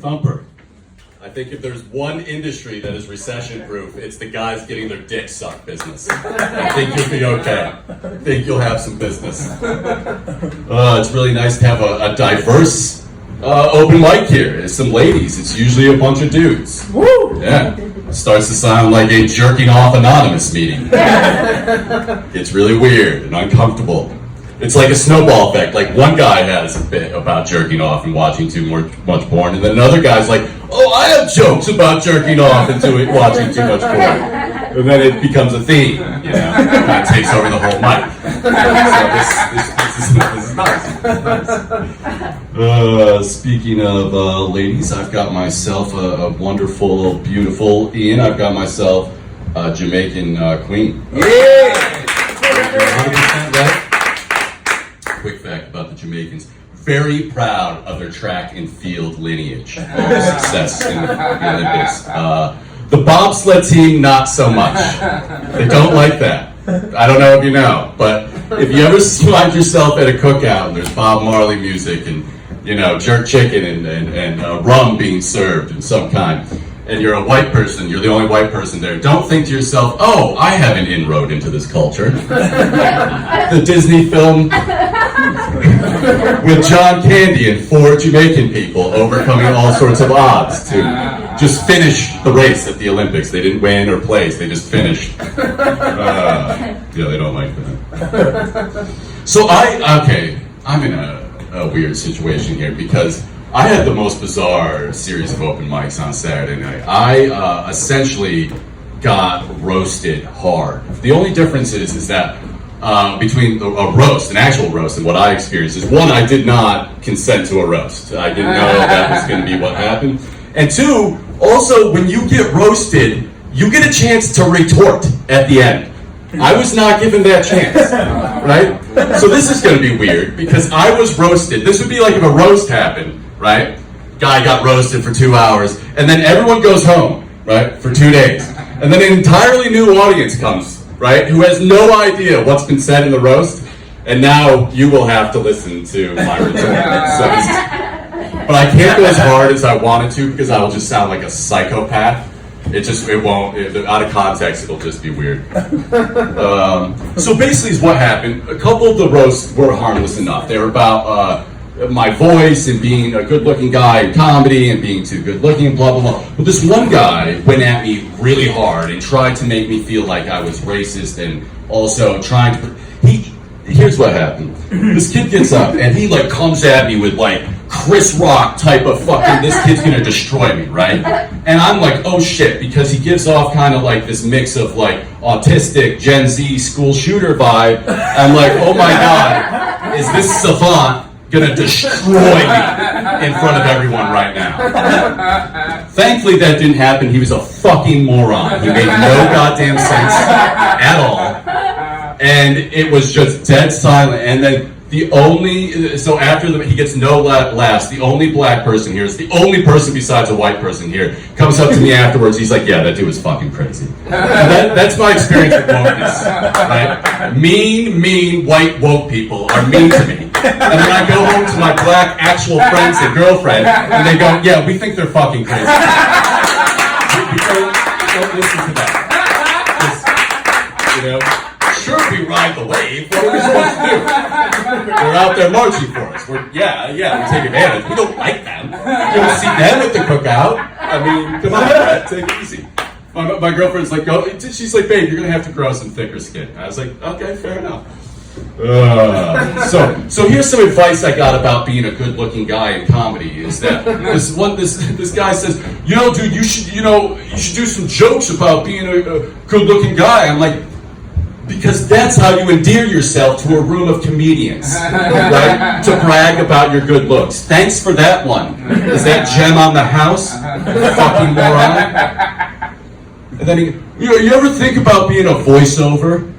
Thumper. I think if there's one industry that is recession-proof, it's the guys getting their dick sucked business. I think you'll be okay. I think you'll have some business. It's really nice to have a diverse open mic here. It's some ladies. It's usually a bunch of dudes. Woo! Yeah. It starts to sound like a jerking off anonymous meeting. It's really weird and uncomfortable. It's like a snowball effect. Like one guy has a bit about jerking off and watching too much porn, and then another guy's like, "Oh, I have jokes about jerking off and watching too much porn," and then it becomes a theme. You know, it takes over the whole mic. So this is nice. Speaking of ladies, I've got myself a wonderful, beautiful Ian. I've got myself a Jamaican queen. Yeah. 100% right. Quick fact about the Jamaicans: very proud of their track and field lineage, all the success in the Olympics. The bobsled team, not so much. They don't like that. I don't know if you know, but if you ever find yourself at a cookout and there's Bob Marley music and, you know, jerk chicken and rum being served in some kind, and you're a white person, you're the only white person there, don't think to yourself, "Oh, I have an inroad into this culture." The Disney film with John Candy and 4 Jamaican people overcoming all sorts of odds to just finish the race at the Olympics. They didn't win or place, they just finished. Yeah, they don't like that. So I'm in a weird situation here because I had the most bizarre series of open mics on Saturday night. I essentially got roasted hard. The only difference is that between a roast, an actual roast, and what I experienced is, one, I did not consent to a roast. I didn't know that was going to be what happened. And two, also, when you get roasted, you get a chance to retort at the end. I was not given that chance, right? So this is going to be weird because I was roasted. This would be like if a roast happened, right? Guy got roasted for 2 hours, and then everyone goes home, right, for 2 days. And then an entirely new audience comes, right, who has no idea what's been said in the roast, and now you will have to listen to my retort. But I can't go as hard as I wanted to because I will just sound like a psychopath. It won't, out of context, it'll just be weird. So basically is what happened. A couple of the roasts were harmless enough. They were about my voice and being a good-looking guy in comedy and being too good-looking, blah, blah, blah. But this one guy went at me really hard and tried to make me feel like I was racist and also trying to... Here's what happened. This kid gets up and he like comes at me with like Chris Rock type of fucking, this kid's gonna destroy me, right? And I'm like, oh shit, because he gives off kind of like this mix of like autistic Gen Z school shooter vibe. I'm like, oh my God, is this savant gonna destroy me in front of everyone right now? Thankfully that didn't happen. He was a fucking moron. He made no goddamn sense at all. And it was just dead silent. And then so after he gets no laughs, the only black person here is the only person besides a white person here, comes up to me afterwards. He's like, "Yeah, that dude was fucking crazy." That's my experience with wokeness, right? Mean white woke people are mean to me. And then I go home to my black actual friends and girlfriend, and they go, "Yeah, we think they're fucking crazy." Don't listen to that. You know? Sure, we ride the wave. What are we supposed to do? We're out there marching for us. We take advantage. We don't like them. You don't see them at the cookout. I mean, come on, Brett, take it easy. My girlfriend's like, she's like, "Babe, you're gonna have to grow some thicker skin." I was like, "Okay, fair enough." So here's some advice I got about being a good-looking guy in comedy. Is that this guy says, "Dude, you should do some jokes about being a good-looking guy." I'm like, because that's how you endear yourself to a room of comedians, right? To brag about your good looks. Thanks for that one. Is that gem on the house? Fucking moron. And then you ever think about being a voiceover?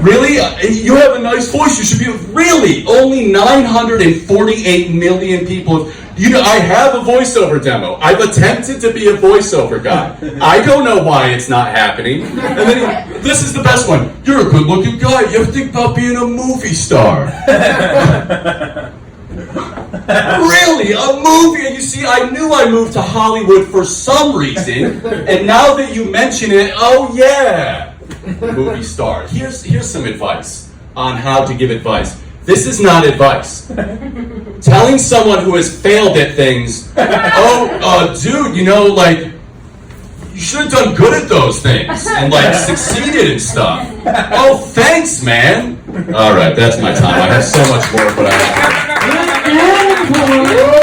Really? You have a nice voice. You should be. Really? Only 948 million people. You know, I have a voiceover demo. I've attempted to be a voiceover guy. I don't know why it's not happening. And then this is the best one. You're a good-looking guy. You ever think about being a movie star? Really? A movie? And you see, I knew I moved to Hollywood for some reason, and now that you mention it, oh yeah, movie star. Here's some advice on how to give advice. This is not advice. Telling someone who has failed at things, dude, you know, like, you should have done good at those things and, like, succeeded and stuff. Oh, thanks, man. All right, that's my time. I have so much more, but I have to...